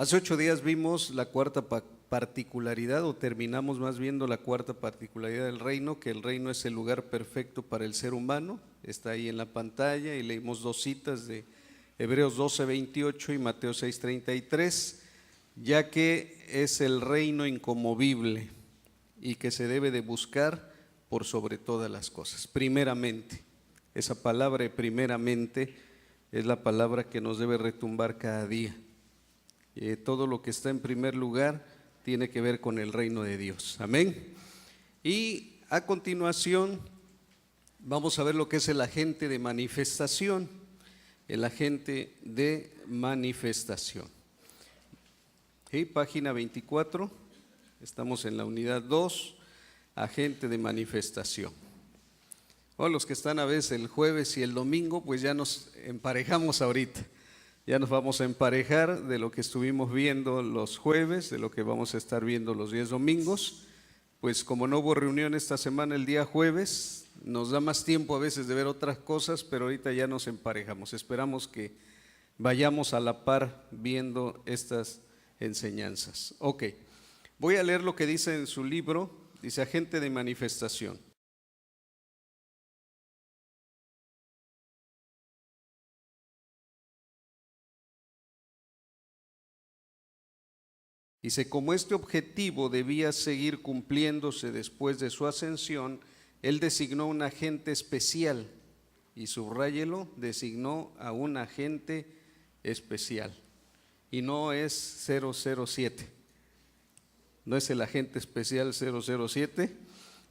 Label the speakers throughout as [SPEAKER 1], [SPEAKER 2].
[SPEAKER 1] Hace 8 días vimos la cuarta particularidad, o terminamos más viendo la cuarta particularidad del reino, que el reino es el lugar perfecto para el ser humano. Está ahí en la pantalla y leímos dos citas de Hebreos 12:28 y Mateo 6:33, ya que es el reino inconmovible y que se debe de buscar por sobre todas las cosas. Primeramente, esa palabra primeramente es la palabra que nos debe retumbar cada día. Todo lo que está en primer lugar tiene que ver con el reino de Dios. Amén. Y a continuación vamos a ver lo que es el agente de manifestación. El agente de manifestación. Página 24, estamos en la unidad 2, agente de manifestación. Los que están a veces el jueves y el domingo, pues ya nos emparejamos ahorita. Ya nos vamos a emparejar de lo que estuvimos viendo los jueves, de lo que vamos a estar viendo los días domingos. Pues como no hubo reunión esta semana el día jueves, nos da más tiempo a veces de ver otras cosas, pero ahorita ya nos emparejamos. Esperamos que vayamos a la par viendo estas enseñanzas. Ok, voy a leer lo que dice en su libro, dice agente de manifestación. Dice, como este objetivo debía seguir cumpliéndose después de su ascensión, él designó un agente especial, y subráyelo, designó a un agente especial, y no es 007, no es el agente especial 007,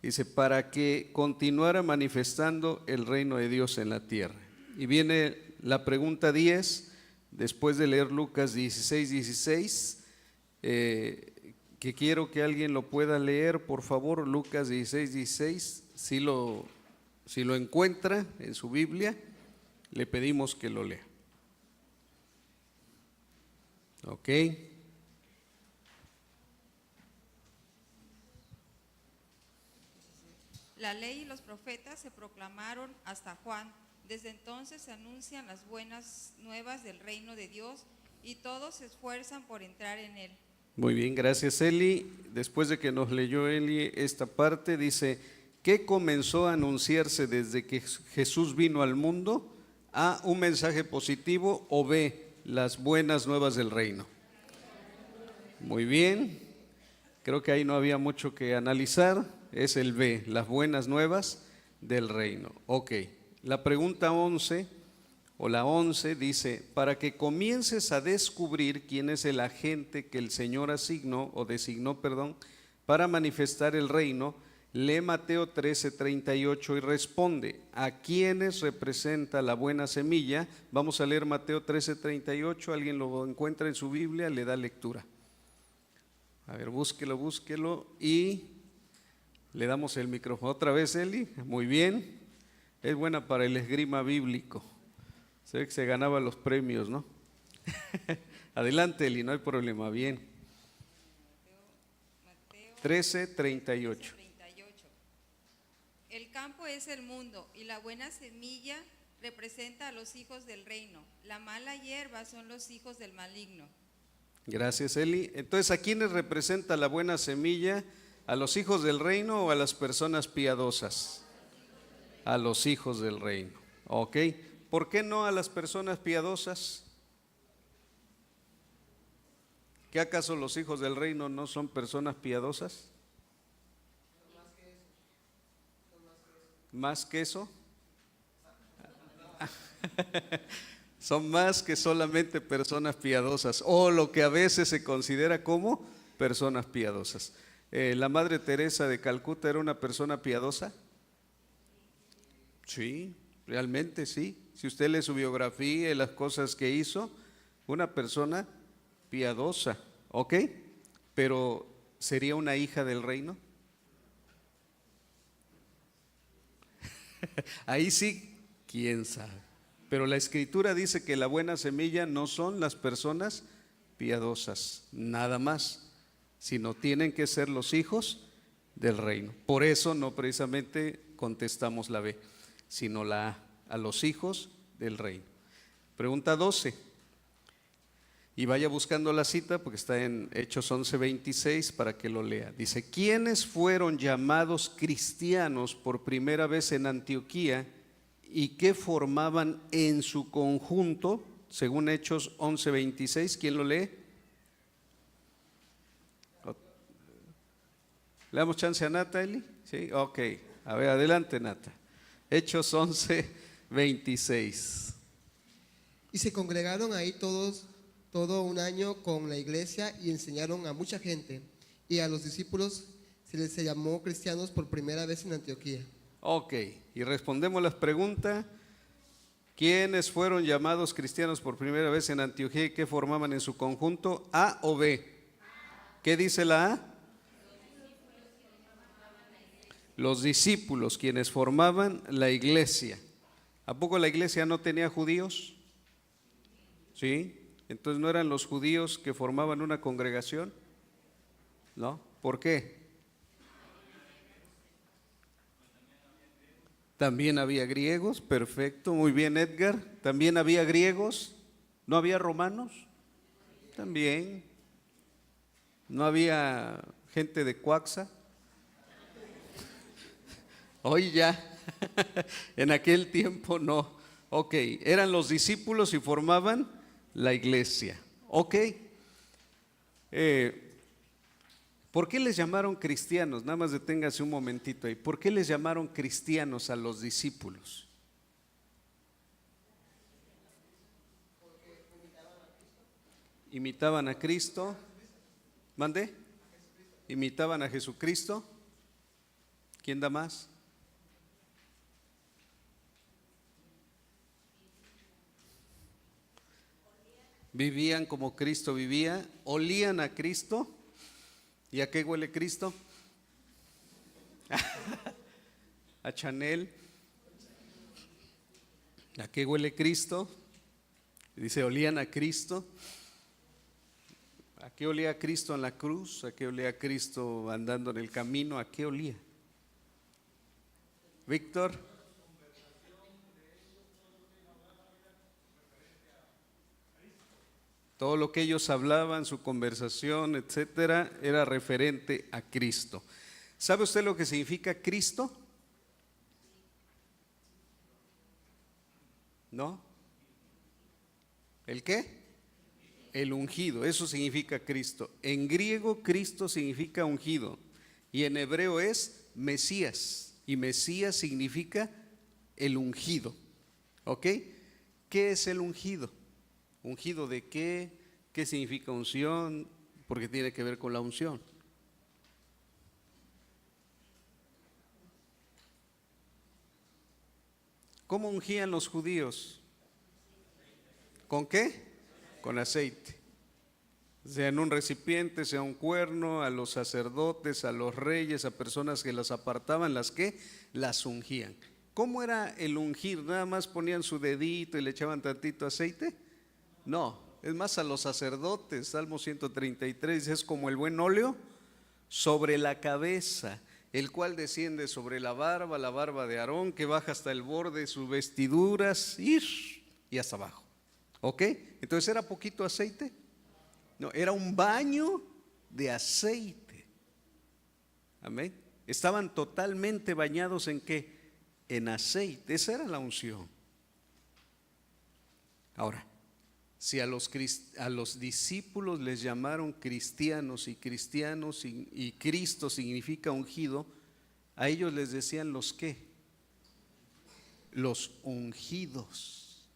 [SPEAKER 1] dice, para que continuara manifestando el reino de Dios en la tierra. Y viene la pregunta 10, después de leer Lucas 16:16, que quiero que alguien lo pueda leer, por favor. Lucas 16:16, si lo encuentra en su Biblia, le pedimos que lo lea. Ok.
[SPEAKER 2] La ley y los profetas se proclamaron hasta Juan. Desde entonces se anuncian las buenas nuevas del reino de Dios y todos se esfuerzan por entrar en él.
[SPEAKER 1] Muy bien, gracias Eli. Después de que nos leyó Eli esta parte, dice, ¿qué comenzó a anunciarse desde que Jesús vino al mundo? A, un mensaje positivo, o B, las buenas nuevas del reino. Muy bien, creo que ahí no había mucho que analizar, es el B, las buenas nuevas del reino. Ok, la pregunta 11 o la 11 dice, para que comiences a descubrir quién es el agente que el Señor designó, para manifestar el reino, lee Mateo 13:38 y responde, ¿a quiénes representa la buena semilla? Vamos a leer Mateo 13:38, alguien lo encuentra en su Biblia, le da lectura. A ver, búsquelo y le damos el micrófono. Otra vez, Eli, muy bien, es buena para el esgrima bíblico. Se ve que se ganaba los premios, ¿no? Adelante, Eli, no hay problema, bien.
[SPEAKER 2] Mateo
[SPEAKER 1] 13:38.
[SPEAKER 2] El campo es el mundo y la buena semilla representa a los hijos del reino. La mala hierba son los hijos del maligno.
[SPEAKER 1] Gracias, Eli. Entonces, ¿a quiénes representa la buena semilla? ¿A los hijos del reino o a las personas piadosas? A los hijos del reino. Ok. ¿Por qué no a las personas piadosas? ¿Qué acaso los hijos del reino no son personas piadosas? ¿Más que eso? Son más que solamente personas piadosas, o lo que a veces se considera como personas piadosas. ¿La Madre Teresa de Calcuta era una persona piadosa? Sí, realmente sí. Si usted lee su biografía y las cosas que hizo, una persona piadosa, ¿ok? Pero ¿sería una hija del reino? Ahí sí, quién sabe. Pero la Escritura dice que la buena semilla no son las personas piadosas, nada más, sino tienen que ser los hijos del reino. Por eso no precisamente contestamos la B, sino la A, a los hijos del reino. Pregunta 12. Y vaya buscando la cita porque está en Hechos 11:26 para que lo lea. Dice: ¿quiénes fueron llamados cristianos por primera vez en Antioquía y qué formaban en su conjunto? Según Hechos 11:26, ¿quién lo lee? ¿Le damos chance a Nata, Eli? Sí, ok. A ver, adelante, Nata. Hechos 11:26.
[SPEAKER 3] Y se congregaron ahí todo un año con la iglesia y enseñaron a mucha gente. Y a los discípulos se les llamó cristianos por primera vez en Antioquía.
[SPEAKER 1] Ok, y respondemos las preguntas. ¿Quiénes fueron llamados cristianos por primera vez en Antioquía y qué formaban en su conjunto? ¿A o B? ¿Qué dice la A? Los discípulos, quienes formaban la iglesia. ¿A poco la iglesia no tenía judíos? ¿Sí? Entonces, ¿no eran los judíos que formaban una congregación? ¿No? ¿Por qué? También había griegos, perfecto, muy bien, Edgar. También había griegos, ¿no había romanos? También. ¿No había gente de Coaxa? Hoy ya, en aquel tiempo no. Ok, eran los discípulos y formaban la iglesia. Ok. ¿Por qué les llamaron cristianos? Nada más deténgase un momentito ahí. ¿Por qué les llamaron cristianos a los discípulos? Imitaban a Cristo. ¿Mande? Imitaban a Jesucristo. ¿Quién da más? Vivían como Cristo vivía, olían a Cristo. ¿Y a qué huele Cristo? A Chanel. ¿A qué huele Cristo? Dice, olían a Cristo. ¿A qué olía Cristo en la cruz? ¿A qué olía Cristo andando en el camino? ¿A qué olía? Víctor. Todo lo que ellos hablaban, su conversación, etcétera, era referente a Cristo. ¿Sabe usted lo que significa Cristo? ¿No? ¿El qué? El ungido, eso significa Cristo. En griego, Cristo significa ungido. Y en hebreo es Mesías. Y Mesías significa el ungido. ¿Ok? ¿Qué es el ungido? ¿Ungido de qué? ¿Qué significa unción? Porque tiene que ver con la unción. ¿Cómo ungían los judíos? ¿Con qué? Con aceite. Sea en un recipiente, sea un cuerno, a los sacerdotes, a los reyes, a personas que las apartaban, las que las ungían. ¿Cómo era el ungir? ¿Nada más ponían su dedito y le echaban tantito aceite? No, es más, a los sacerdotes, Salmo 133 dice, es como el buen óleo sobre la cabeza, el cual desciende sobre la barba de Aarón, que baja hasta el borde de sus vestiduras y hasta abajo. ¿Ok? Entonces, ¿era poquito aceite? No, era un baño de aceite. Amén. Estaban totalmente bañados ¿en qué? En aceite. Esa era la unción. Ahora, si a los discípulos les llamaron cristianos y Cristo significa ungido, a ellos les decían los ¿qué? Los ungidos.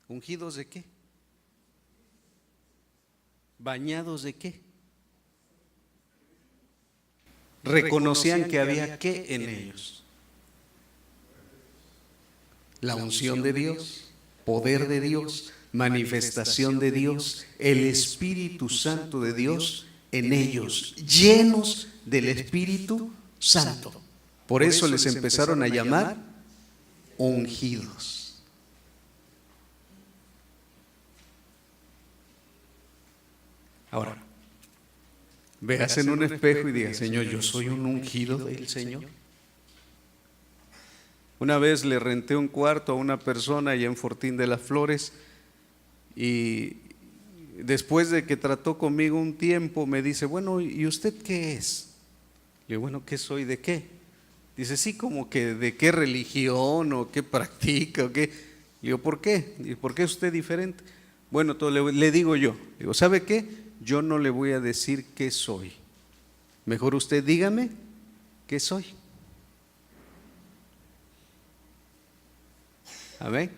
[SPEAKER 1] ¿Ungidos de qué? ¿Bañados de qué? Reconocían que había ¿qué en ellos? La unción de Dios. Poder de Dios, manifestación de Dios, el Espíritu Santo de Dios en ellos, llenos del Espíritu Santo. Por eso les empezaron a llamar ungidos. Ahora, véase en un espejo y diga, Señor, yo soy un ungido del Señor. Una vez le renté un cuarto a una persona allá en Fortín de las Flores Y después de que trató conmigo un tiempo, me dice, bueno, ¿y usted qué es? Le digo, bueno, ¿qué soy de qué? Dice, sí, como que de qué religión o qué practica o qué. Le digo, ¿por qué? ¿Y por qué es usted diferente? Bueno, entonces le digo yo, digo, ¿sabe qué? Yo no le voy a decir qué soy. Mejor usted dígame qué soy. Amén.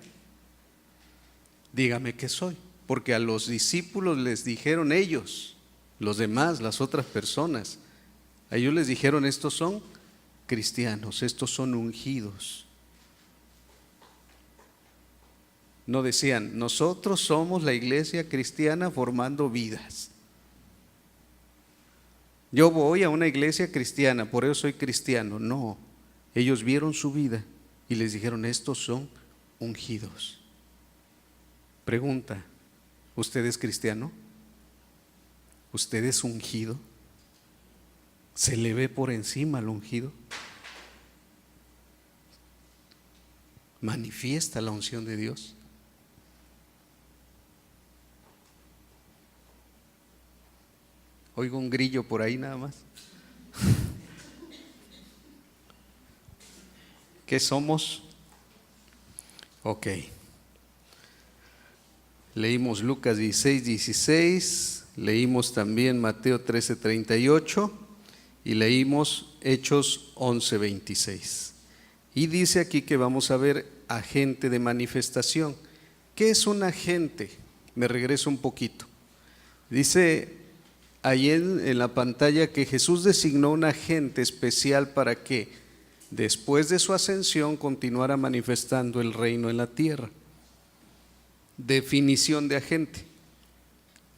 [SPEAKER 1] Dígame qué soy. Porque a los discípulos les dijeron ellos, los demás, las otras personas, a ellos les dijeron, estos son cristianos, estos son ungidos. No decían, nosotros somos la iglesia cristiana formando vidas. Yo voy a una iglesia cristiana, por eso soy cristiano. No, ellos vieron su vida y les dijeron, estos son ungidos. Pregunta, ¿usted es cristiano? ¿Usted es ungido? ¿Se le ve por encima al ungido? ¿Manifiesta la unción de Dios? Oigo un grillo por ahí nada más. ¿Qué somos? Ok. Leímos Lucas 16:16, leímos también Mateo 13:38 y leímos Hechos 11:26. Y dice aquí que vamos a ver agente de manifestación. ¿Qué es un agente? Me regreso un poquito. Dice ahí en la pantalla que Jesús designó un agente especial para que después de su ascensión continuara manifestando el reino en la tierra. Definición de agente.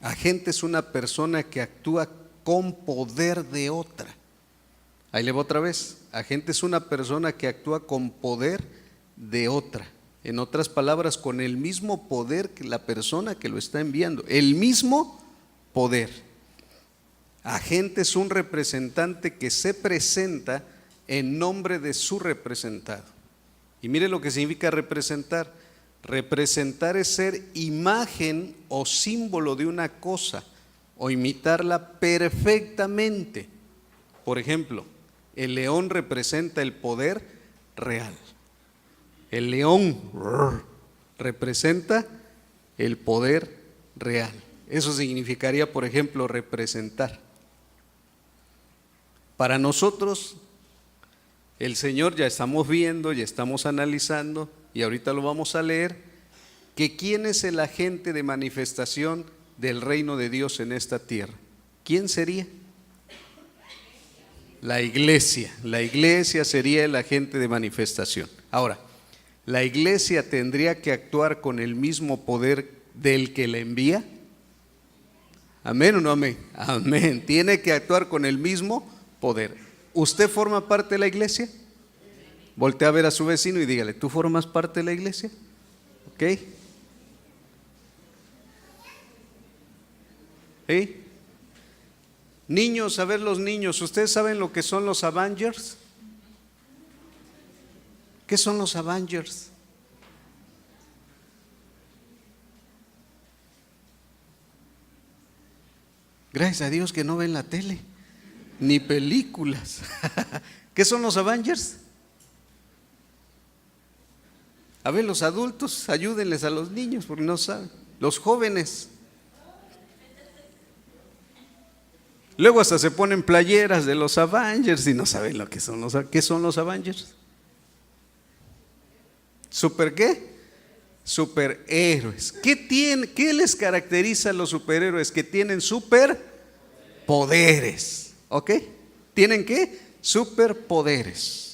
[SPEAKER 1] Agente es una persona que actúa con poder de otra. Ahí le voy otra vez. Agente es una persona que actúa con poder de otra. En otras palabras, con el mismo poder que la persona que lo está enviando. El mismo poder. Agente es un representante que se presenta en nombre de su representado. Y mire lo que significa representar. Representar es ser imagen o símbolo de una cosa o imitarla perfectamente. Por ejemplo, el león representa el poder real. El león representa el poder real. Eso significaría, por ejemplo, representar. Para nosotros, el Señor, ya estamos viendo, ya estamos analizando, y ahorita lo vamos a leer, que quién es el agente de manifestación del reino de Dios en esta tierra. ¿Quién sería? La iglesia. La iglesia sería el agente de manifestación. Ahora, ¿la iglesia tendría que actuar con el mismo poder del que la envía? ¿Amén o no amén? Amén. Tiene que actuar con el mismo poder. ¿Usted forma parte de la iglesia? Voltea a ver a su vecino y dígale, ¿tú formas parte de la iglesia? ¿Ok? ¿Sí? Niños, a ver los niños, ¿ustedes saben lo que son los Avengers? ¿Qué son los Avengers? Gracias a Dios que no ven la tele, ni películas. ¿Qué son los Avengers? A ver, los adultos, ayúdenles a los niños porque no saben. Los jóvenes. Luego hasta se ponen playeras de los Avengers y no saben lo que son ¿qué son los Avengers? ¿Super qué? Superhéroes. ¿Qué les caracteriza a los superhéroes? Que tienen superpoderes. ¿Ok? ¿Tienen qué? Superpoderes.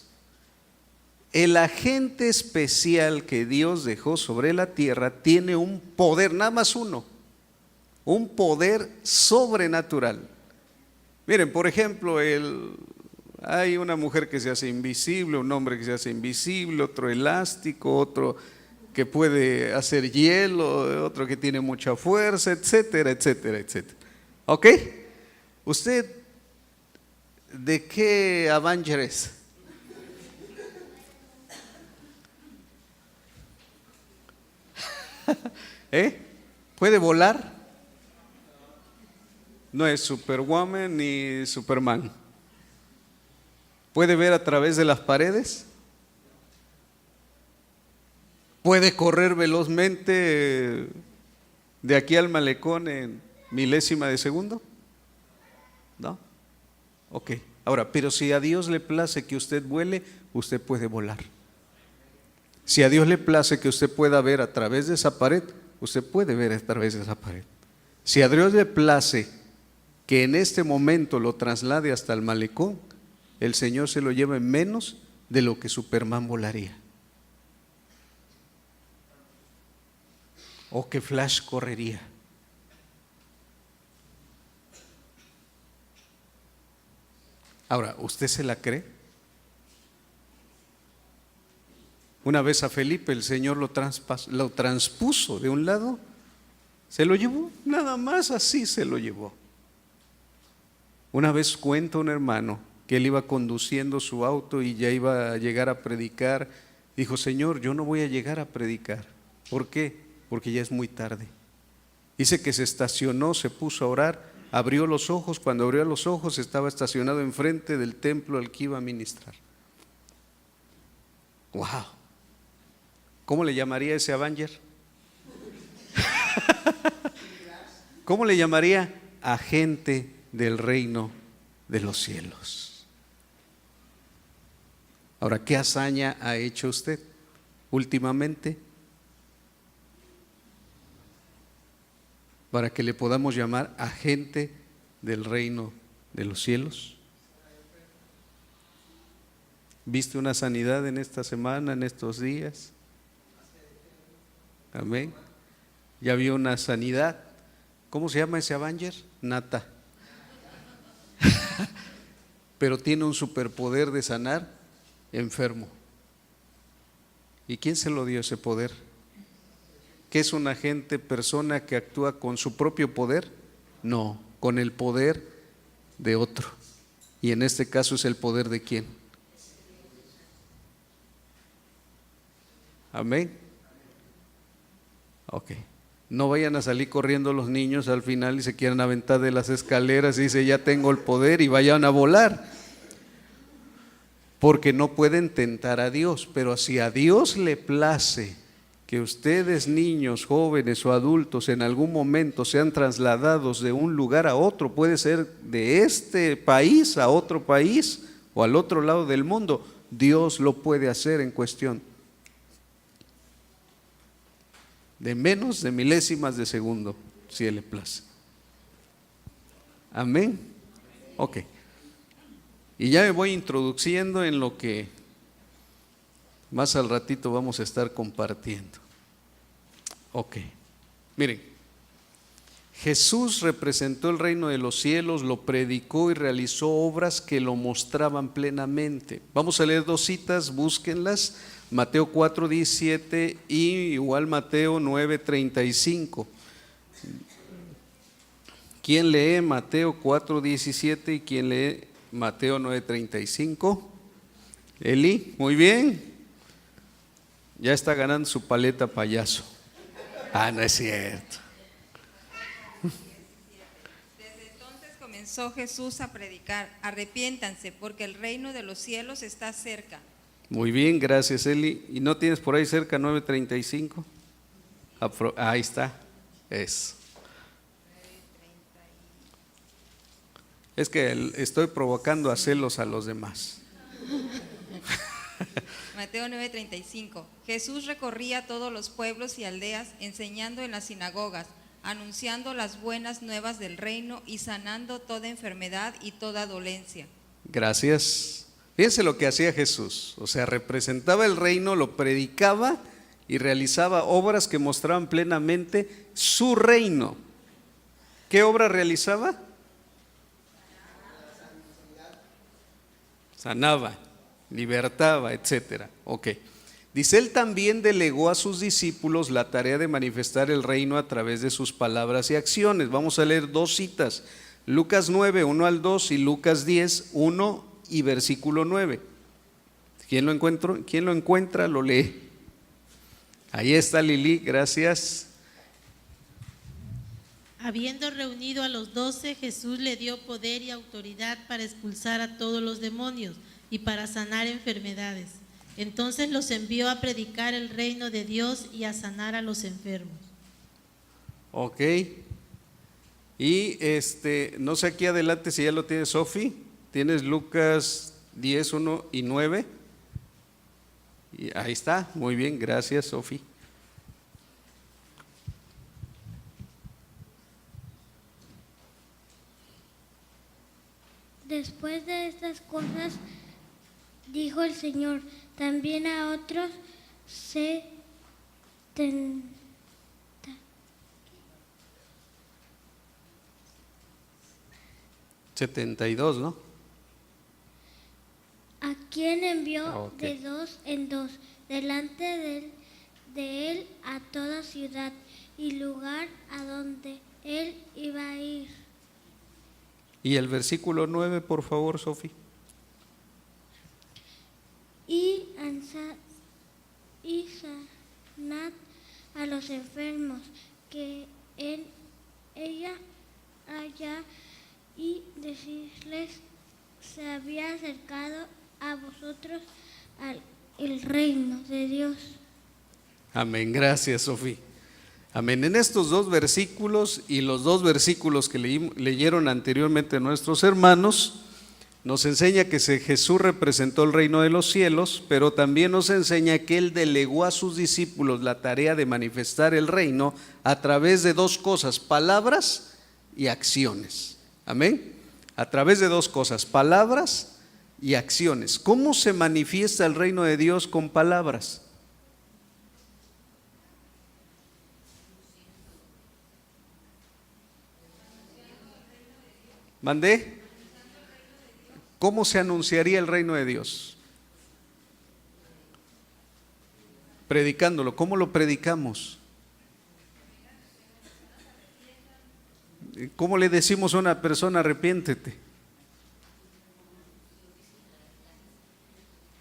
[SPEAKER 1] El agente especial que Dios dejó sobre la tierra tiene un poder, nada más uno, un poder sobrenatural. Miren, por ejemplo, hay una mujer que se hace invisible, un hombre que se hace invisible, otro elástico, otro que puede hacer hielo, otro que tiene mucha fuerza, etcétera, etcétera, etcétera. ¿Ok? ¿Usted de qué Avenger es? ¿Puede volar? No es Superwoman ni Superman. ¿Puede ver a través de las paredes? ¿Puede correr velozmente de aquí al malecón en milésima de segundo? ¿No? Ok. Ahora, pero si a Dios le place que usted vuele, usted puede volar. Si a Dios le place que usted pueda ver a través de esa pared, usted puede ver a través de esa pared. Si a Dios le place que en este momento lo traslade hasta el malecón, el Señor se lo lleva en menos de lo que Superman volaría. O que Flash correría. Ahora, ¿usted se la cree? Una vez a Felipe el Señor lo transpuso de un lado, se lo llevó, nada más así se lo llevó. Una vez cuenta un hermano que él iba conduciendo su auto y ya iba a llegar a predicar. Dijo: Señor, yo no voy a llegar a predicar. ¿Por qué? Porque ya es muy tarde. Dice que se estacionó, se puso a orar, abrió los ojos. Cuando abrió los ojos estaba estacionado enfrente del templo al que iba a ministrar. ¡Wow! ¿Cómo le llamaría ese Avenger? ¿Cómo le llamaría? Agente del reino de los cielos. Ahora, ¿qué hazaña ha hecho usted últimamente para que le podamos llamar agente del reino de los cielos? ¿Viste una sanidad en esta semana, en estos días? Amén. ¿Ya vio una sanidad? ¿Cómo se llama ese Avenger? Nata. Pero tiene un superpoder de sanar enfermo. ¿Y quién se lo dio ese poder? ¿Qué es un agente, persona que actúa con su propio poder? No, con el poder de otro. Y en este caso es el poder de quién. Amén. Ok. No vayan a salir corriendo los niños al final y se quieran aventar de las escaleras y dice: ya tengo el poder, y vayan a volar. Porque no pueden tentar a Dios. Pero si a Dios le place que ustedes, niños, jóvenes o adultos, en algún momento sean trasladados de un lugar a otro, puede ser de este país a otro país o al otro lado del mundo, Dios lo puede hacer en cuestión de menos de milésimas de segundo, si Él le place. Amén. Ok. Y ya me voy introduciendo en lo que más al ratito vamos a estar compartiendo. Ok. Miren, Jesús representó el reino de los cielos, lo predicó y realizó obras que lo mostraban plenamente. Vamos a leer dos citas, búsquenlas. Mateo 4:17 y igual Mateo 9:35. ¿Quién lee Mateo 4:17 y quién lee Mateo 9:35? Eli, muy bien. Ya está ganando su paleta payaso. Ah, no es cierto.
[SPEAKER 2] Desde entonces comenzó Jesús a predicar: arrepiéntanse, porque el reino de los cielos está cerca.
[SPEAKER 1] Muy bien, gracias Eli. ¿Y no tienes por ahí cerca 9:35? Ahí está. Eso. Es que estoy provocando a celos a los demás.
[SPEAKER 2] Mateo 9:35. Jesús recorría todos los pueblos y aldeas, enseñando en las sinagogas, anunciando las buenas nuevas del reino y sanando toda enfermedad y toda dolencia.
[SPEAKER 1] Gracias. Fíjense lo que hacía Jesús. O sea, representaba el reino, lo predicaba y realizaba obras que mostraban plenamente su reino. ¿Qué obra realizaba? Sanaba, libertaba, etcétera. Ok. Dice: él también delegó a sus discípulos la tarea de manifestar el reino a través de sus palabras y acciones. Vamos a leer dos citas: Lucas 9, 1 al 2 y Lucas 10, 1 y versículo 9. ¿Quién lo encuentra? Lo lee. Ahí está Lili, gracias.
[SPEAKER 4] Habiendo reunido a los 12, Jesús le dio poder y autoridad para expulsar a todos los demonios y para sanar enfermedades. Entonces los envió a predicar el reino de Dios y a sanar a los enfermos.
[SPEAKER 1] Ok. Y no sé aquí adelante si ya lo tienes, Sofi. Tienes Lucas 10, 1 y 9. Y ahí está, muy bien, gracias, Sofi.
[SPEAKER 5] Después de estas cosas, dijo el Señor, también a otros
[SPEAKER 1] 72, ¿no?
[SPEAKER 5] a quien envió
[SPEAKER 1] Ok.
[SPEAKER 5] de dos en dos, delante de él a toda ciudad y lugar a donde él iba a ir.
[SPEAKER 1] Y el versículo 9, por favor, Sofi.
[SPEAKER 5] Y sanad a los enfermos que en ella haya, y decirles, se había acercado a vosotros el reino de Dios.
[SPEAKER 1] Amén, gracias, Sofi. Amén. En estos dos versículos y los dos versículos que leyeron anteriormente nuestros hermanos, nos enseña que Jesús representó el reino de los cielos, pero también nos enseña que Él delegó a sus discípulos la tarea de manifestar el reino a través de dos cosas, palabras y acciones. Amén. A través de dos cosas, palabras y acciones. ¿Cómo se manifiesta el reino de Dios con palabras? ¿Mandé? ¿Cómo se anunciaría el reino de Dios? Predicándolo. ¿Cómo lo predicamos? ¿Cómo le decimos a una persona arrepiéntete?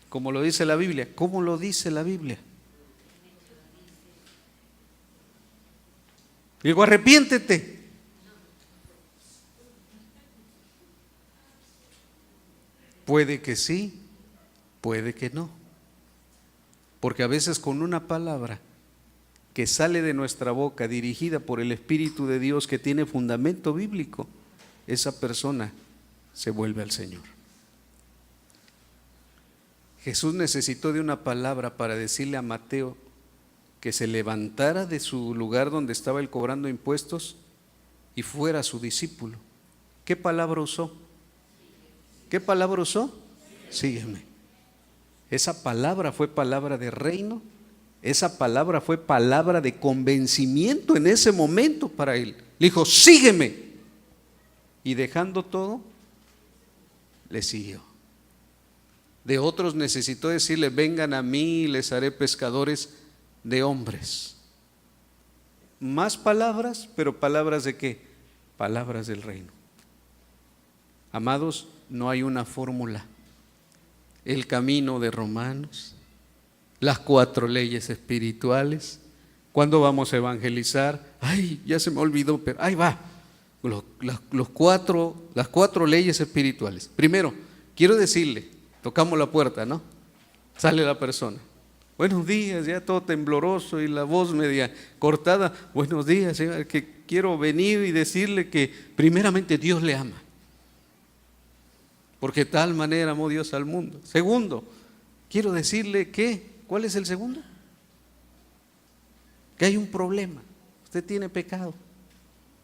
[SPEAKER 1] Como lo dice la Biblia. ¿Cómo lo dice la Biblia? Digo, arrepiéntete. Puede que sí, puede que no. Porque a veces con una palabra que sale de nuestra boca, dirigida por el Espíritu de Dios, que tiene fundamento bíblico, esa persona se vuelve al Señor. Jesús necesitó de una palabra para decirle a Mateo que se levantara de su lugar donde estaba él cobrando impuestos y fuera su discípulo. ¿Qué palabra usó? ¿Qué palabra usó? Sígueme. Esa palabra fue palabra de reino, esa palabra fue palabra de convencimiento en ese momento para él. Le dijo, sígueme. Y dejando todo, le siguió. De otros necesitó decirle, vengan a mí y les haré pescadores de hombres. Más palabras, pero palabras de qué? Palabras del reino. Amados, no hay una fórmula. El camino de Romanos, las 4 leyes espirituales. ¿Cuándo vamos a evangelizar? Ay, ya se me olvidó, pero ahí va. Las cuatro leyes espirituales. Primero, quiero decirle, tocamos la puerta, ¿no? Sale la persona. Buenos días, ya todo tembloroso y la voz media cortada. Buenos días, señor, que quiero venir y decirle que primeramente Dios le ama. Porque de tal manera amó Dios al mundo. Segundo, quiero decirle que, ¿cuál es el segundo? Que hay un problema, usted tiene pecado.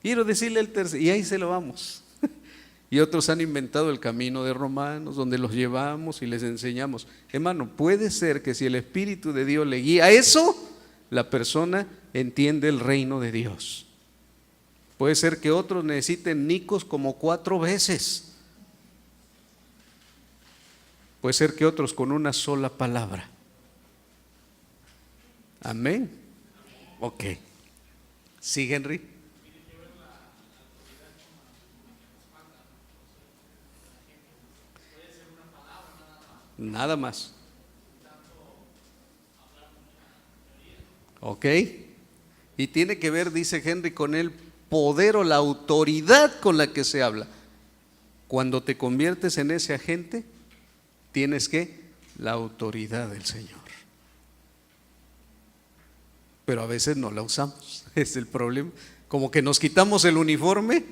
[SPEAKER 1] Quiero decirle el tercero, y ahí se lo vamos. Y otros han inventado el camino de Romanos, donde los llevamos y les enseñamos. Hermano, puede ser que si el Espíritu de Dios le guía a eso, la persona entiende el reino de Dios. Puede ser que otros necesiten nicos como 4 veces. Puede ser que otros con una sola palabra. Amén. Ok. ¿Sí, Henry? Nada más. Ok. Y tiene que ver, dice Henry, con el poder o la autoridad con la que se habla. Cuando te conviertes en ese agente, tienes que la autoridad del Señor. Pero a veces no la usamos, es el problema. Como que nos quitamos el uniforme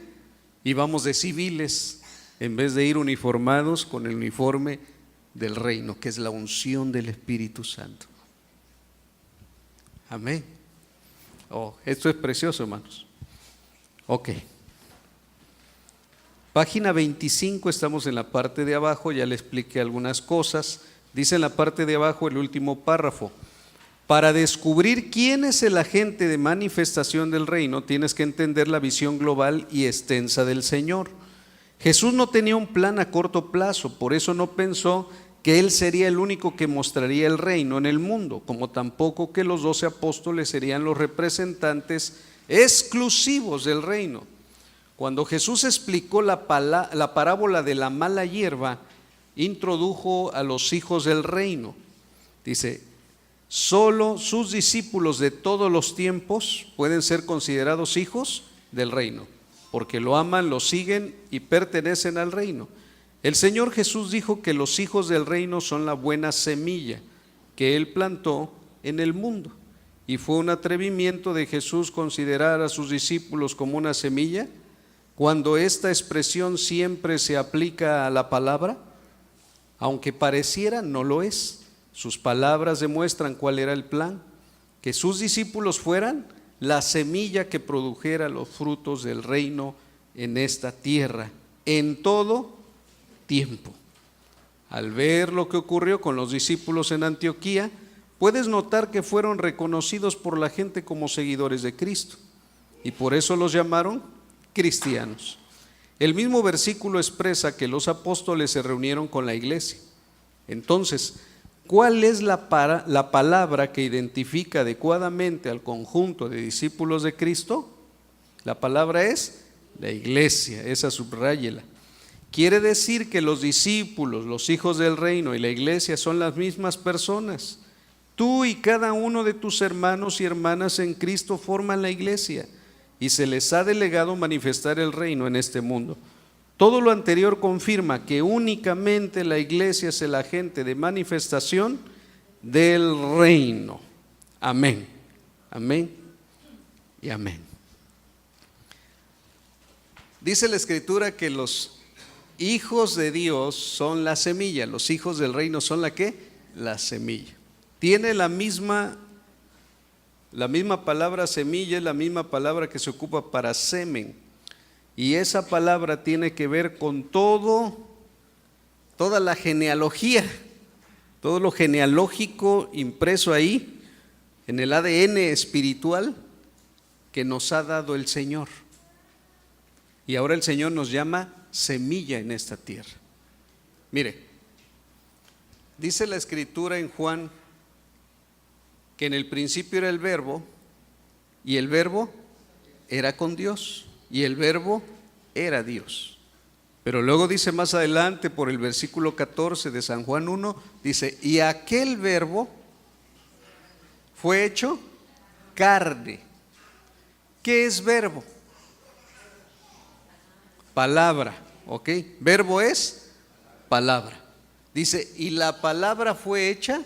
[SPEAKER 1] y vamos de civiles en vez de ir uniformados con el uniforme del reino, que es la unción del Espíritu Santo. Amén. Oh, esto es precioso, hermanos. Ok. Página 25, estamos en la parte de abajo, ya le expliqué algunas cosas. Dice en la parte de abajo el último párrafo: para descubrir quién es el agente de manifestación del reino, tienes que entender la visión global y extensa del Señor. Jesús no tenía un plan a corto plazo, por eso no pensó que Él sería el único que mostraría el reino en el mundo, como tampoco que los 12 apóstoles serían los representantes exclusivos del reino. Cuando Jesús explicó la parábola de la mala hierba, introdujo a los hijos del reino. Dice: solo sus discípulos de todos los tiempos pueden ser considerados hijos del reino, porque lo aman, lo siguen y pertenecen al reino. El Señor Jesús dijo que los hijos del reino son la buena semilla que Él plantó en el mundo. Y fue un atrevimiento de Jesús considerar a sus discípulos como una semilla, cuando esta expresión siempre se aplica a la palabra, aunque pareciera no lo es. Sus palabras demuestran cuál era el plan: que sus discípulos fueran la semilla que produjera los frutos del reino en esta tierra, en todo tiempo. Al ver lo que ocurrió con los discípulos en Antioquía, puedes notar que fueron reconocidos por la gente como seguidores de Cristo, y por eso los llamaron cristianos. El mismo versículo expresa que los apóstoles se reunieron con la iglesia. Entonces, ¿cuál es la palabra que identifica adecuadamente al conjunto de discípulos de Cristo? La palabra es la iglesia, esa subráyela. Quiere decir que los discípulos, los hijos del reino y la iglesia son las mismas personas. Tú y cada uno de tus hermanos y hermanas en Cristo forman la iglesia, y se les ha delegado manifestar el reino en este mundo. Todo lo anterior confirma que únicamente la iglesia es el agente de manifestación del reino. Amén, amén y amén. Dice la Escritura que los hijos de Dios son la semilla, los hijos del reino son la ¿qué? La semilla. Tiene la misma palabra semilla, es la misma palabra que se ocupa para semen. Y esa palabra tiene que ver con toda la genealogía, todo lo genealógico impreso ahí en el ADN espiritual que nos ha dado el Señor. Y ahora el Señor nos llama semilla en esta tierra. Mire, dice la Escritura en Juan que en el principio era el Verbo, y el Verbo era con Dios, y el Verbo era Dios. Pero luego dice más adelante, por el versículo 14 de San Juan 1, dice: y aquel Verbo fue hecho carne. ¿Qué es verbo? Palabra, ¿ok? Verbo es palabra. Dice: y la palabra fue hecha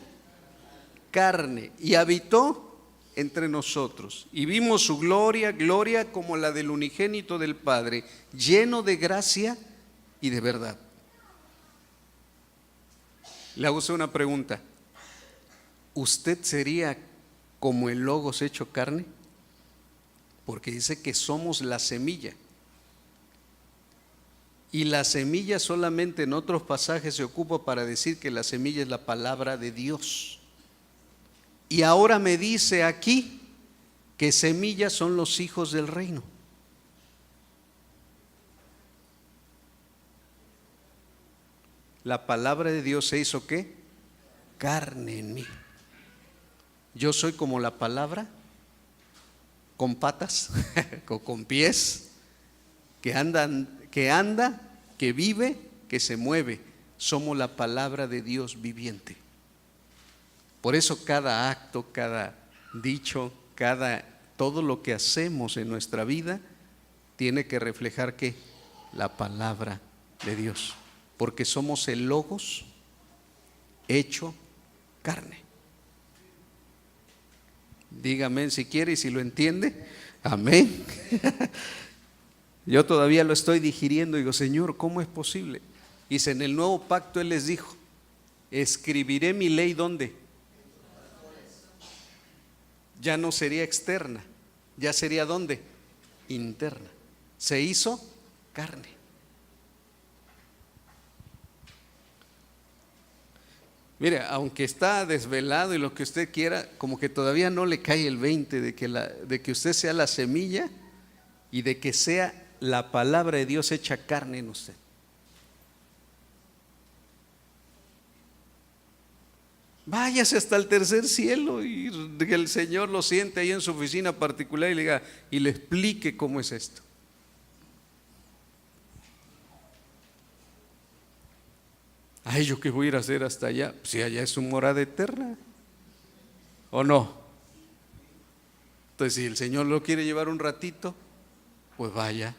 [SPEAKER 1] carne y habitó entre nosotros, y vimos su gloria, gloria como la del unigénito del Padre, lleno de gracia y de verdad. Le hago una pregunta: ¿usted sería como el Logos hecho carne? Porque dice que somos la semilla, y la semilla solamente en otros pasajes se ocupa para decir que la semilla es la palabra de Dios. Y ahora me dice aquí que semillas son los hijos del reino. La palabra de Dios se hizo ¿qué? Carne en mí. Yo soy como la palabra, con patas, con pies, que anda, que vive, que se mueve. Somos la palabra de Dios viviente. Por eso cada acto, cada dicho, todo lo que hacemos en nuestra vida tiene que reflejar ¿qué? La palabra de Dios, porque somos el Logos hecho carne. Dígame si quiere y si lo entiende. Amén. Yo todavía lo estoy digiriendo. Digo, Señor, ¿cómo es posible? Dice, en el nuevo pacto Él les dijo: escribiré mi ley, ¿dónde? Ya no sería externa, ya sería ¿dónde? Interna. Se hizo carne. Mire, aunque está desvelado y lo que usted quiera, como que todavía no le cae el 20 de que usted sea la semilla y de que sea la palabra de Dios hecha carne en usted. Váyase hasta el tercer cielo y que el Señor lo siente ahí en su oficina particular y le diga y le explique cómo es esto. Ay, ¿yo qué voy a ir a hacer hasta allá? Si allá es su morada eterna, ¿o no? Entonces, si el Señor lo quiere llevar un ratito, pues vaya.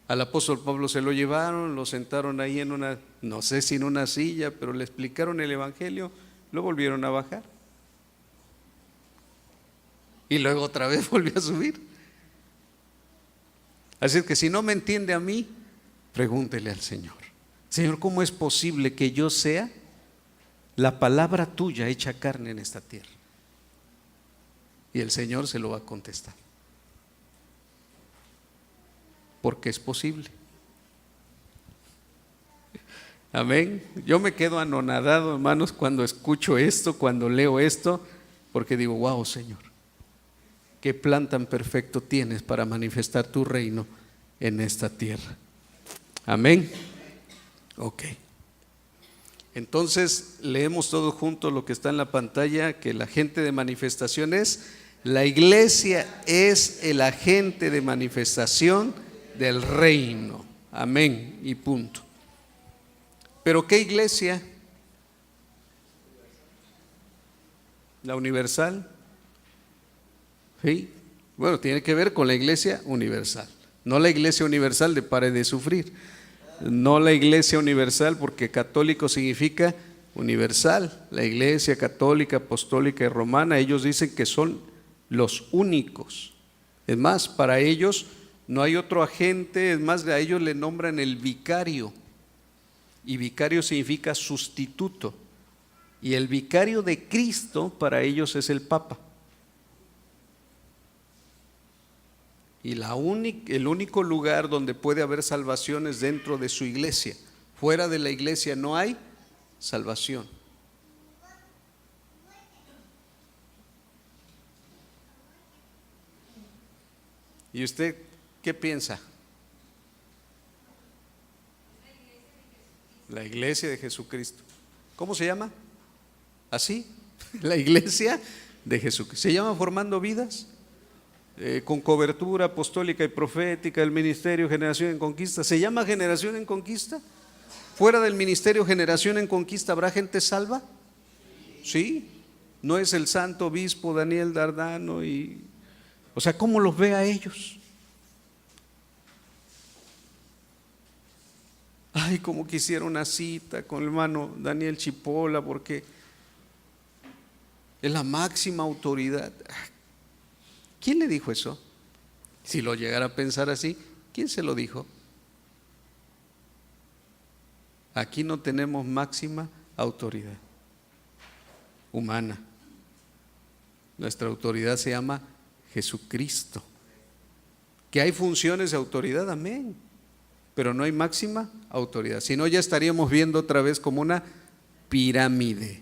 [SPEAKER 1] Al apóstol Pablo se lo llevaron, lo sentaron ahí en una, no sé si en una silla, pero le explicaron el evangelio, lo volvieron a bajar. Y luego otra vez volvió a subir. Así es que si no me entiende a mí, pregúntele al Señor. Señor, ¿cómo es posible que yo sea la palabra tuya hecha carne en esta tierra? Y el Señor se lo va a contestar. Porque es posible. Amén. Yo me quedo anonadado, hermanos, cuando escucho esto, cuando leo esto, porque digo, wow, Señor, qué plan tan perfecto tienes para manifestar tu reino en esta tierra. Amén. Ok. Entonces leemos todos juntos lo que está en la pantalla, que el agente de manifestación es, la iglesia es el agente de manifestación del reino. Amén y punto. ¿Pero qué iglesia? ¿La universal? Sí. Bueno, tiene que ver con la iglesia universal, no la iglesia universal de Pare de Sufrir. No la iglesia universal, porque católico significa universal. La iglesia católica, apostólica y romana, ellos dicen que son los únicos. Es más, para ellos no hay otro agente, es más, a ellos le nombran el vicario. Y vicario significa sustituto. Y el vicario de Cristo para ellos es el Papa. Y el único lugar donde puede haber salvación es dentro de su iglesia. Fuera de la iglesia no hay salvación. ¿Y usted qué piensa? La iglesia de Jesucristo. ¿Cómo se llama? ¿Así? La iglesia de Jesucristo. ¿Se llama Formando Vidas? Con cobertura apostólica y profética, el ministerio Generación en Conquista. ¿Se llama Generación en Conquista? ¿Fuera del ministerio Generación en Conquista habrá gente salva? Sí. ¿No es el santo obispo Daniel Dardano? O sea, ¿cómo los ve a ellos? Ay, como quisiera una cita con el hermano Daniel Chipola, porque es la máxima autoridad. ¿Quién le dijo eso? Si lo llegara a pensar así, ¿quién se lo dijo? Aquí no tenemos máxima autoridad humana. Nuestra autoridad se llama Jesucristo. Que hay funciones de autoridad, amén, pero no hay máxima autoridad. Si no, ya estaríamos viendo otra vez como una pirámide.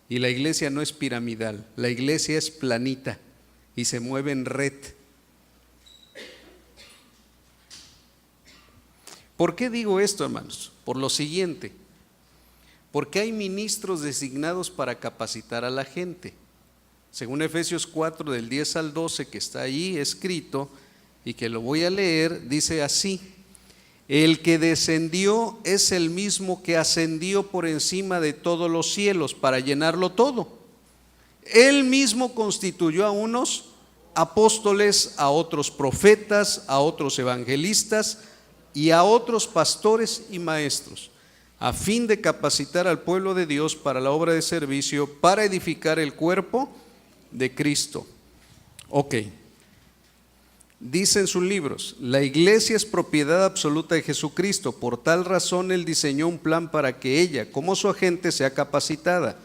[SPEAKER 1] Y la iglesia no es piramidal, la iglesia es planita y se mueve en red. ¿Por qué digo esto, hermanos? Por lo siguiente: porque hay ministros designados para capacitar a la gente. Según Efesios 4 del 10 al 12, que está ahí escrito y que lo voy a leer, dice así: el que descendió es el mismo que ascendió por encima de todos los cielos para llenarlo todo. Él mismo constituyó a unos apóstoles, a otros profetas, a otros evangelistas y a otros pastores y maestros, a fin de capacitar al pueblo de Dios para la obra de servicio, para edificar el cuerpo de Cristo. Ok. Dice en sus libros: la iglesia es propiedad absoluta de Jesucristo, por tal razón Él diseñó un plan para que ella, como su agente, sea capacitada.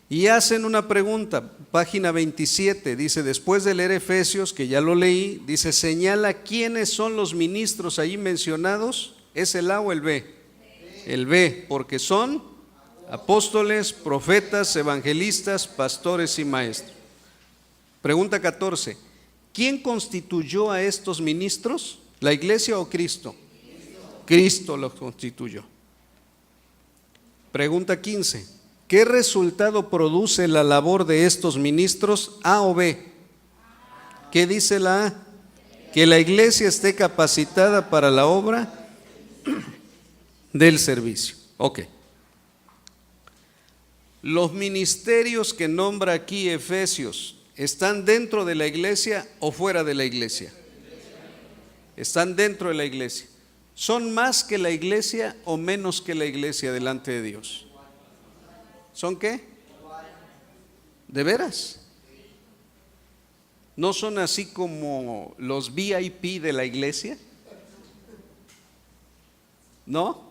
[SPEAKER 1] Y hacen una pregunta, página 27, dice, después de leer Efesios, que ya lo leí, dice, señala quiénes son los ministros ahí mencionados. ¿Es el A o el B? El B, porque son apóstoles, profetas, evangelistas, pastores y maestros. Pregunta 14, ¿quién constituyó a estos ministros? ¿La iglesia o Cristo? Cristo los constituyó. Pregunta 15, ¿qué resultado produce la labor de estos ministros? ¿A o B? ¿Qué dice la A? Que la iglesia esté capacitada para la obra del servicio. Ok. Los ministerios que nombra aquí Efesios, ¿están dentro de la iglesia o fuera de la iglesia? Están dentro de la iglesia. ¿Son más que la iglesia o menos que la iglesia delante de Dios? ¿Son qué? ¿De veras? ¿No son así como los VIP de la iglesia? ¿No?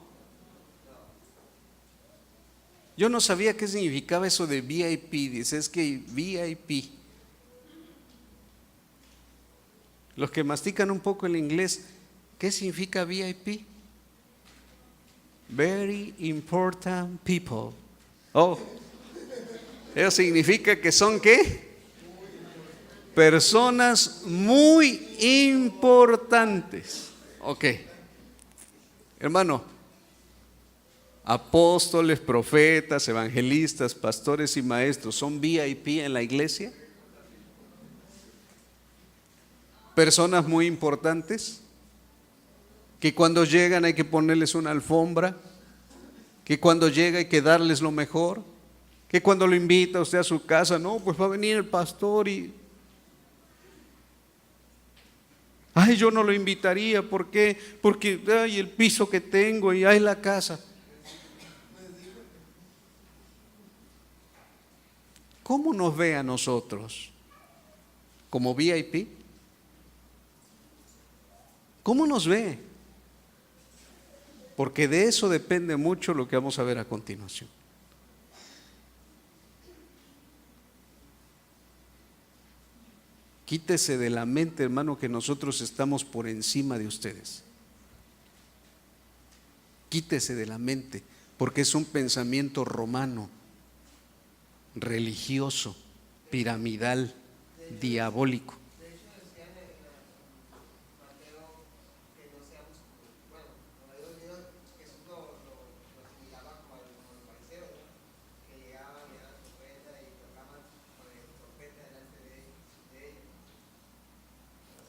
[SPEAKER 1] Yo no sabía qué significaba eso de VIP. Dice, es que VIP. Los que mastican un poco el inglés, ¿qué significa VIP? Very important people. Oh, eso significa que son ¿qué? Personas muy importantes. Ok. Hermano, apóstoles, profetas, evangelistas, pastores y maestros, ¿son VIP en la iglesia? Personas muy importantes, que cuando llegan hay que ponerles una alfombra, que cuando llega hay que darles lo mejor, que cuando lo invita usted a su casa, no, pues va a venir el pastor y... Ay, yo no lo invitaría, ¿por qué? Porque ay, el piso que tengo y ay, la casa. ¿Cómo nos ve a nosotros? ¿Como VIP? ¿Cómo nos ve? Porque de eso depende mucho lo que vamos a ver a continuación. Quítese de la mente, hermano, que nosotros estamos por encima de ustedes. Quítese de la mente, porque es un pensamiento romano, religioso, piramidal, diabólico.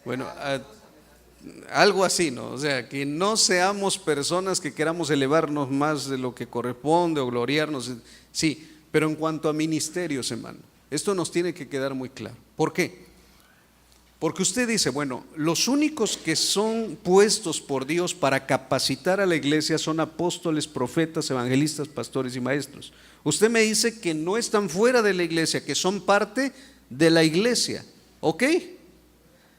[SPEAKER 1] Bueno, algo así, ¿no? O sea, que no seamos personas que queramos elevarnos más de lo que corresponde o gloriarnos. Sí, pero en cuanto a ministerios, hermano, esto nos tiene que quedar muy claro. ¿Por qué? Porque usted dice, bueno, los únicos que son puestos por Dios para capacitar a la iglesia son apóstoles, profetas, evangelistas, pastores y maestros. Usted me dice que no están fuera de la iglesia, que son parte de la iglesia. ¿Ok?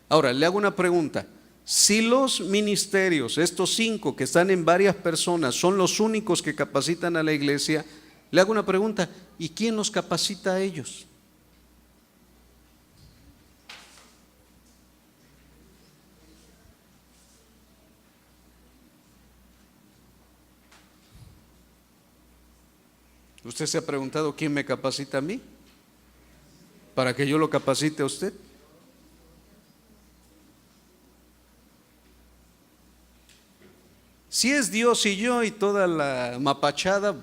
[SPEAKER 1] Ahora, le hago una pregunta. Si los ministerios, estos 5 que están en varias personas, son los únicos que capacitan a la iglesia, le hago una pregunta, ¿y quién los capacita a ellos? ¿Usted se ha preguntado quién me capacita a mí? ¿Para que yo lo capacite a usted? Si es Dios y yo y toda la mapachada,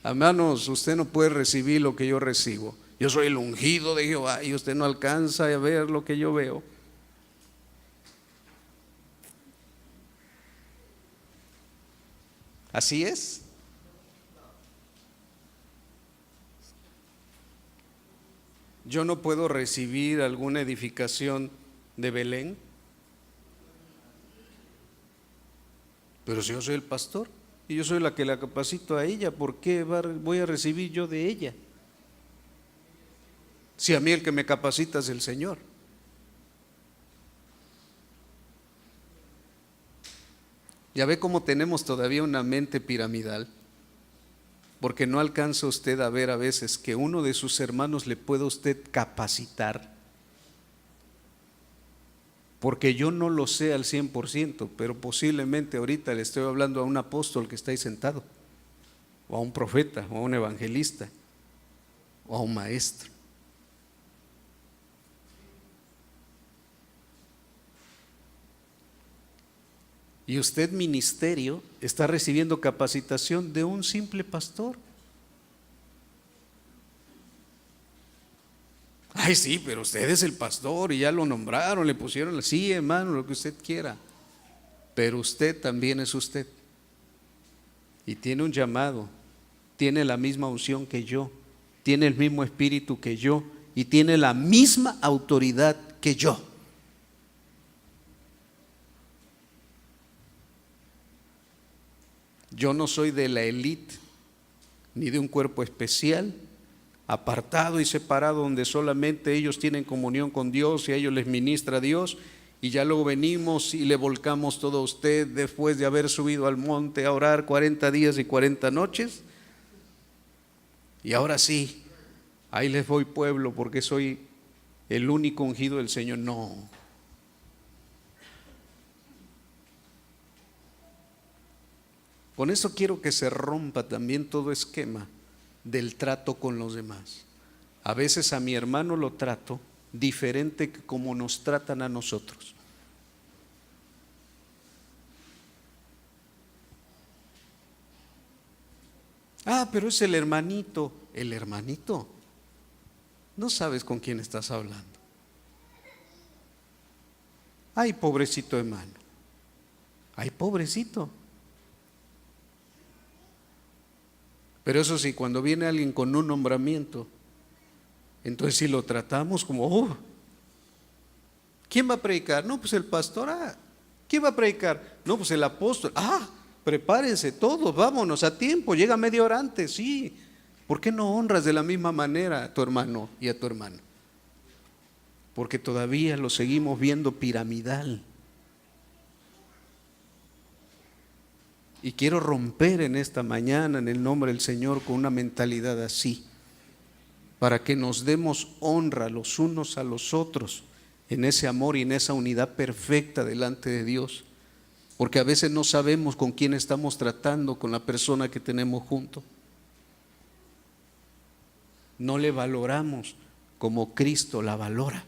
[SPEAKER 1] hermanos, usted no puede recibir lo que yo recibo. Yo soy el ungido de Jehová y usted no alcanza a ver lo que yo veo. ¿Así es? yo no puedo recibir alguna edificación de Belén, pero si yo soy el pastor y yo soy la que la capacito a ella, ¿por qué voy a recibir yo de ella? Si a mí el que me capacita es el Señor. Ya ve cómo tenemos todavía una mente piramidal, porque no alcanza usted a ver a veces que uno de sus hermanos le pueda usted capacitar, porque yo no lo sé al 100%, pero posiblemente ahorita le estoy hablando a un apóstol que está ahí sentado, o a un profeta, o a un evangelista, o a un maestro. Y usted, ministerio, está recibiendo capacitación de un simple pastor. Ay, sí, pero usted es el pastor y ya lo nombraron, le pusieron así, hermano, lo que usted quiera. Pero usted también es usted. Y tiene un llamado, tiene la misma unción que yo, tiene el mismo espíritu que yo y tiene la misma autoridad que yo. Yo no soy de la élite, ni de un cuerpo especial, apartado y separado, donde solamente ellos tienen comunión con Dios y a ellos les ministra Dios, y ya luego venimos y le volcamos todo a usted después de haber subido al monte a orar 40 días y 40 noches. Y ahora sí, ahí les voy pueblo porque soy el único ungido del Señor. No. Con eso quiero que se rompa también todo esquema del trato con los demás. A veces a mi hermano lo trato diferente que como nos tratan a nosotros. Ah, pero es el hermanito. El hermanito. No sabes con quién estás hablando. Ay, pobrecito hermano. Ay, pobrecito. Pero eso sí, cuando viene alguien con un nombramiento, entonces si lo tratamos como, ¿quién va a predicar? No, pues el pastor. ¿Quién va a predicar? No, pues el apóstol. Prepárense todos, vámonos a tiempo, llega media hora antes, sí. ¿Por qué no honras de la misma manera a tu hermano y a tu hermana? Porque todavía lo seguimos viendo piramidal. Y quiero romper en esta mañana en el nombre del Señor con una mentalidad así, para que nos demos honra los unos a los otros en ese amor y en esa unidad perfecta delante de Dios, porque a veces no sabemos con quién estamos tratando, con la persona que tenemos junto. No le valoramos como Cristo la valora.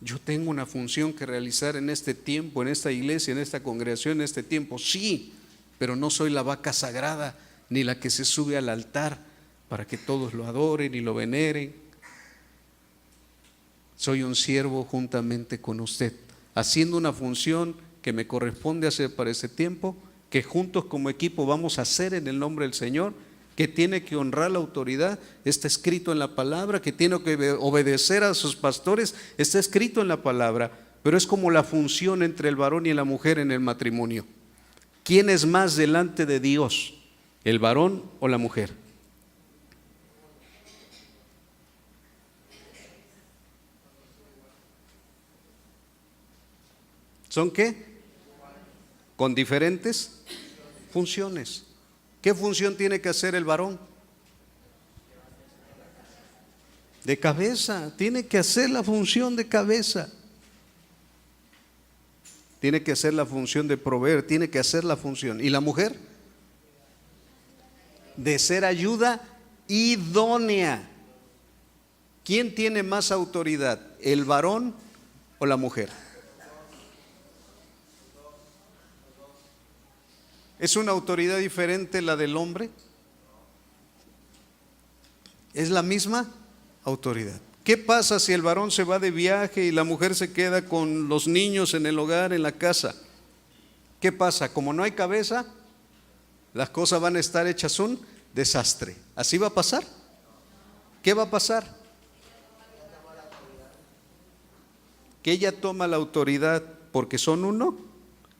[SPEAKER 1] Yo tengo una función que realizar en este tiempo, en esta iglesia, en esta congregación, en este tiempo, sí, pero no soy la vaca sagrada ni la que se sube al altar para que todos lo adoren y lo veneren. Soy un siervo juntamente con usted, haciendo una función que me corresponde hacer para ese tiempo, que juntos como equipo vamos a hacer en el nombre del Señor, que tiene que honrar la autoridad, está escrito en la palabra, que tiene que obedecer a sus pastores, está escrito en la palabra, pero es como la función entre el varón y la mujer en el matrimonio. ¿Quién es más delante de Dios, el varón o la mujer? ¿Son qué? Con diferentes funciones. ¿Qué función tiene que hacer el varón? De cabeza, tiene que hacer la función de cabeza. Tiene que hacer la función de proveer, tiene que hacer la función. ¿Y la mujer? De ser ayuda idónea. ¿Quién tiene más autoridad, el varón o la mujer? ¿Es una autoridad diferente la del hombre? ¿Es la misma autoridad? ¿Qué pasa si el varón se va de viaje y la mujer se queda con los niños en el hogar, en la casa? ¿qué pasa? Como no hay cabeza, las cosas van a estar hechas un desastre. ¿Así va a pasar? ¿Qué va a pasar? Que ella toma la autoridad porque son uno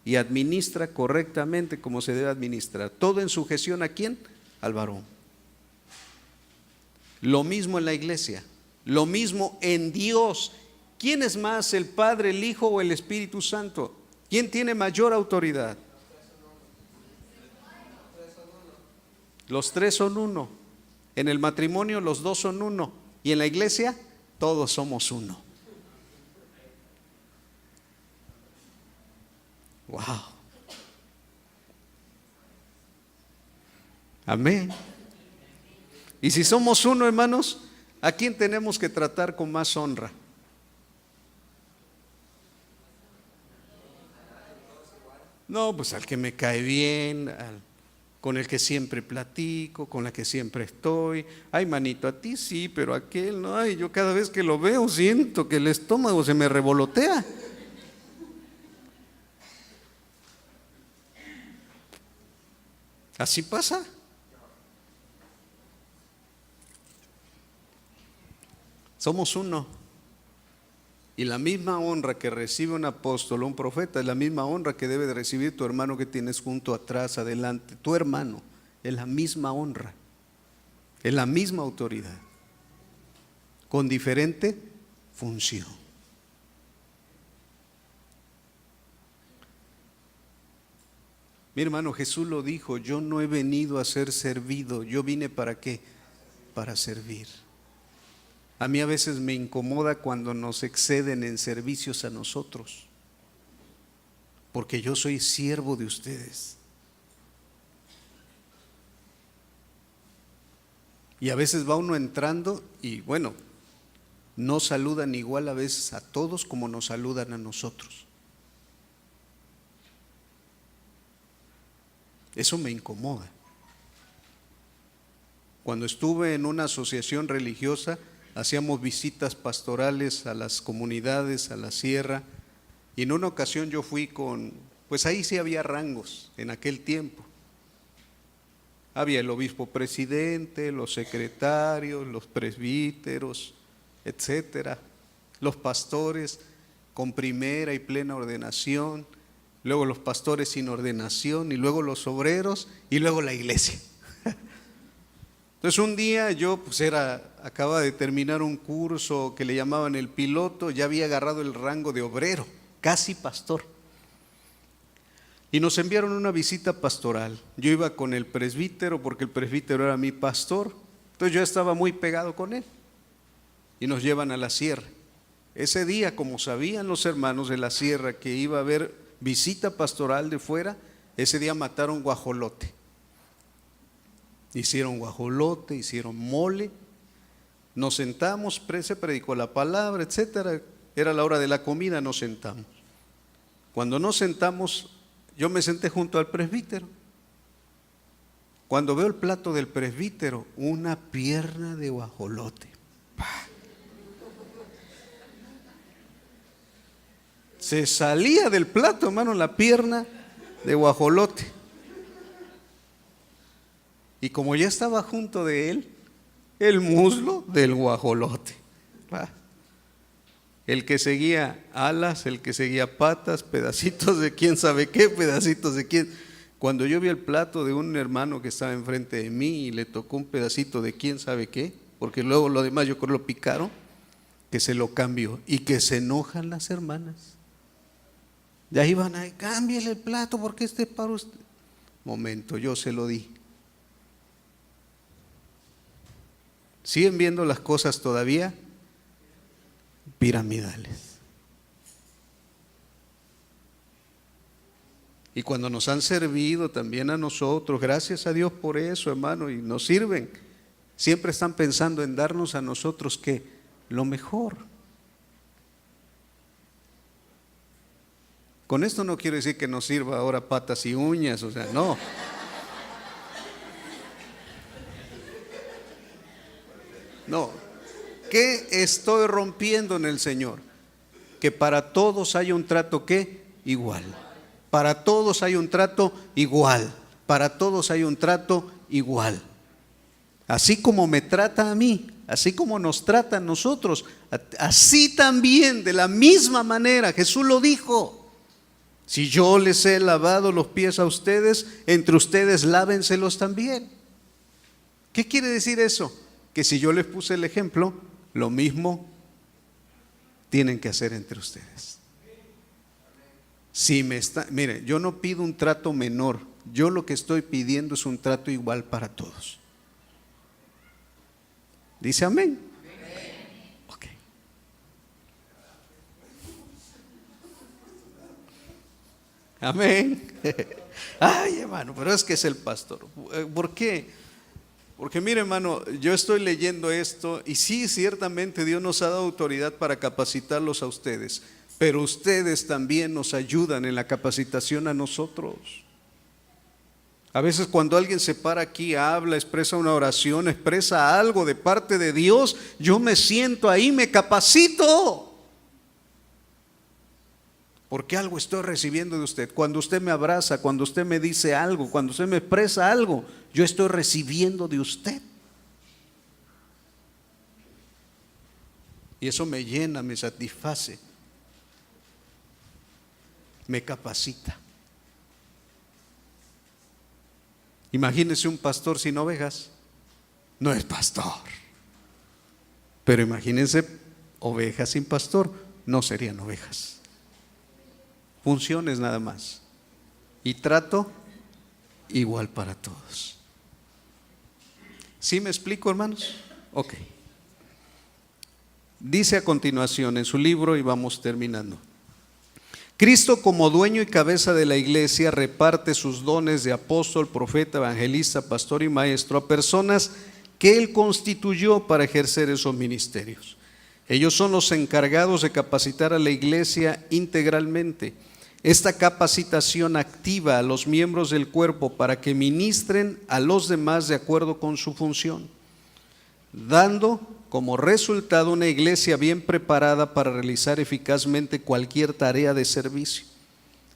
[SPEAKER 1] y administra correctamente como se debe administrar. Todo en sujeción ¿a quién? Al varón. Lo mismo en la iglesia, lo mismo en Dios. ¿Quién es más, el Padre, el Hijo o el Espíritu Santo? ¿Quién tiene mayor autoridad? Los tres son uno. En el matrimonio los dos son uno. Y en la iglesia todos somos uno. Wow. Amén. Y si somos uno, hermanos, ¿a quién tenemos que tratar con más honra? No, pues al que me cae bien, con el que siempre platico, con la que siempre estoy. Ay, manito, a ti sí, pero a aquel no. Ay, yo cada vez que lo veo siento que el estómago se me revolotea. Así pasa. Somos uno. Y la misma honra que recibe un apóstol o un profeta es la misma honra que debe de recibir tu hermano que tienes junto, atrás, adelante. Tu hermano es la misma honra, es la misma autoridad, con diferente función. Mi hermano, Jesús lo dijo: yo no he venido a ser servido, yo vine ¿para qué? Para servir. A mí a veces me incomoda cuando nos exceden en servicios a nosotros, porque yo soy siervo de ustedes. Y a veces va uno entrando y bueno, no saludan igual a veces a todos como nos saludan a nosotros. Eso me incomoda. Cuando estuve en una asociación religiosa, hacíamos visitas pastorales a las comunidades, a la sierra, y en una ocasión yo fui pues ahí sí había rangos en aquel tiempo. Había el obispo presidente, los secretarios, los presbíteros, etcétera, los pastores con primera y plena ordenación, luego los pastores sin ordenación, y luego los obreros, y luego la iglesia. Entonces un día yo acababa de terminar un curso que le llamaban el piloto, ya había agarrado el rango de obrero, casi pastor. Y nos enviaron una visita pastoral. Yo iba con el presbítero porque el presbítero era mi pastor, entonces yo estaba muy pegado con él. Y nos llevan a la sierra. Ese día, como sabían los hermanos de la sierra que iba a haber visita pastoral de fuera, ese día mataron guajolote. Hicieron guajolote, hicieron mole, nos sentamos, se predicó la palabra, etcétera. Era la hora de la comida, nos sentamos. Cuando nos sentamos, yo me senté junto al presbítero. Cuando veo el plato del presbítero, una pierna de guajolote. ¡Pah! Se salía del plato, hermano, la pierna de guajolote. Y como ya estaba junto de él, el muslo del guajolote. El que seguía alas, el que seguía patas, pedacitos de quién sabe qué, pedacitos de quién. Cuando yo vi el plato de un hermano que estaba enfrente de mí y le tocó un pedacito de quién sabe qué, porque luego lo demás yo creo lo picaron, que se lo cambió y que se enojan las hermanas. Ya iban a cámbiale el plato porque este es para usted. Momento, yo se lo di. ¿Siguen viendo las cosas todavía piramidales? Y cuando nos han servido también a nosotros, gracias a Dios por eso, hermano, y nos sirven, siempre están pensando en darnos a nosotros ¿qué? Lo mejor. Con esto no quiero decir que nos sirva ahora patas y uñas, o sea, no. No, ¿qué estoy rompiendo en el Señor? Que para todos haya un trato ¿qué? Igual. Para todos hay un trato igual. Para todos hay un trato igual. Así como me trata a mí, así como nos trata a nosotros, así también, de la misma manera, Jesús lo dijo. Si yo les he lavado los pies a ustedes, entre ustedes lávenselos también. ¿Qué quiere decir eso? Que si yo les puse el ejemplo, lo mismo tienen que hacer entre ustedes. Mire, yo no pido un trato menor, yo lo que estoy pidiendo es un trato igual para todos. ¿Dice amén? Ok. Amén. Ay, hermano, pero es que es el pastor. ¿Por qué? Porque mire, hermano, yo estoy leyendo esto y sí, ciertamente Dios nos ha dado autoridad para capacitarlos a ustedes, pero ustedes también nos ayudan en la capacitación a nosotros. A veces cuando alguien se para aquí, habla, expresa una oración, expresa algo de parte de Dios, yo me siento ahí, me capacito. Porque algo estoy recibiendo de usted. Cuando usted me abraza, cuando usted me dice algo, cuando usted me expresa algo, yo estoy recibiendo de usted. Y eso me llena, me satisface, me capacita. Imagínese un pastor sin ovejas, no es pastor. Pero imagínense ovejas sin pastor, no serían ovejas. Funciones nada más. Y trato igual para todos. ¿Sí me explico, hermanos? Ok. Dice a continuación en su libro, y vamos terminando: Cristo, como dueño y cabeza de la iglesia, reparte sus dones de apóstol, profeta, evangelista, pastor y maestro a personas que Él constituyó para ejercer esos ministerios. Ellos son los encargados de capacitar a la iglesia integralmente. Esta capacitación activa a los miembros del cuerpo para que ministren a los demás de acuerdo con su función, dando como resultado una iglesia bien preparada para realizar eficazmente cualquier tarea de servicio.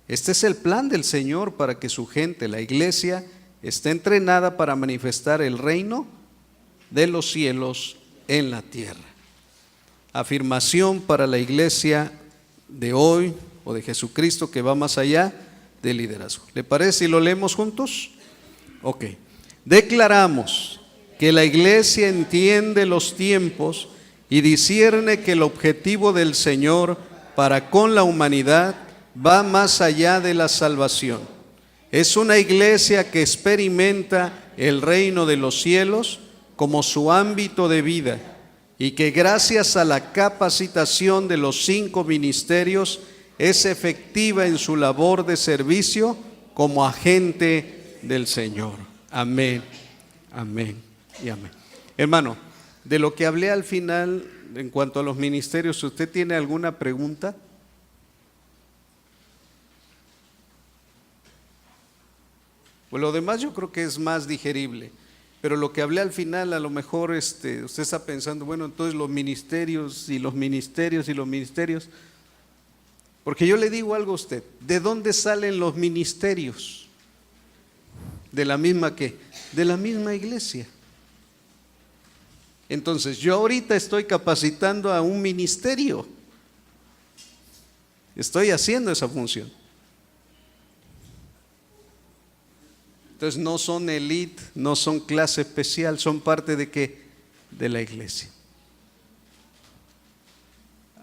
[SPEAKER 1] Este es el plan del Señor para que su gente, la iglesia, esté entrenada para manifestar el reino de los cielos en la tierra. Afirmación para la iglesia de hoy o de Jesucristo que va más allá del liderazgo. ¿Le parece si lo leemos juntos? Ok. Declaramos que la iglesia entiende los tiempos y discierne que el objetivo del Señor para con la humanidad va más allá de la salvación. Es una iglesia que experimenta el reino de los cielos como su ámbito de vida y que gracias a la capacitación de los 5 ministerios es efectiva en su labor de servicio como agente del Señor. Amén, amén y amén. Hermano, de lo que hablé al final en cuanto a los ministerios, ¿usted tiene alguna pregunta? Pues lo demás yo creo que es más digerible, pero lo que hablé al final a lo mejor usted está pensando, bueno, entonces los ministerios y los ministerios y los ministerios. Porque yo le digo algo a usted, ¿de dónde salen los ministerios? ¿De la misma qué? De la misma iglesia. Entonces yo ahorita estoy capacitando a un ministerio. Estoy haciendo esa función. Entonces no son elite, no son clase especial, son parte de qué? De la iglesia.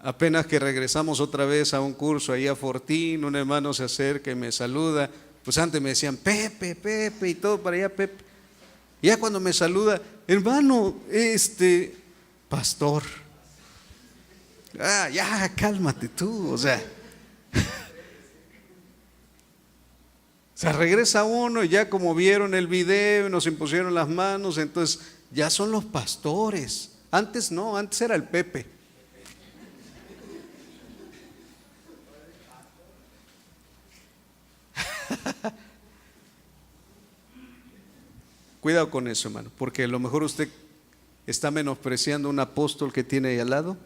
[SPEAKER 1] Apenas que regresamos otra vez a un curso ahí a Fortín, un hermano se acerca y me saluda. Pues antes me decían Pepe, Pepe y todo para allá, Pepe. Y ya cuando me saluda, hermano, pastor. Ya, cálmate tú, o sea, regresa uno y ya como vieron el video y nos impusieron las manos, entonces ya son los pastores. Antes no, antes era el Pepe. Cuidado con eso, hermano, porque a lo mejor usted está menospreciando a un apóstol que tiene ahí al lado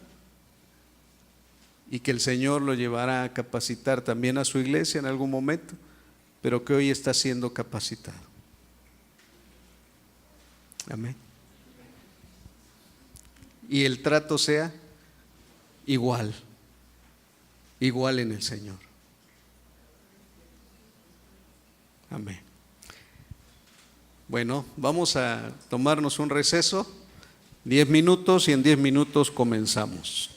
[SPEAKER 1] y que el Señor lo llevará a capacitar también a su iglesia en algún momento, pero que hoy está siendo capacitado. Amén. Y el trato sea igual en el Señor. Amén. Bueno, vamos a tomarnos un receso, 10 minutos, y en 10 minutos comenzamos.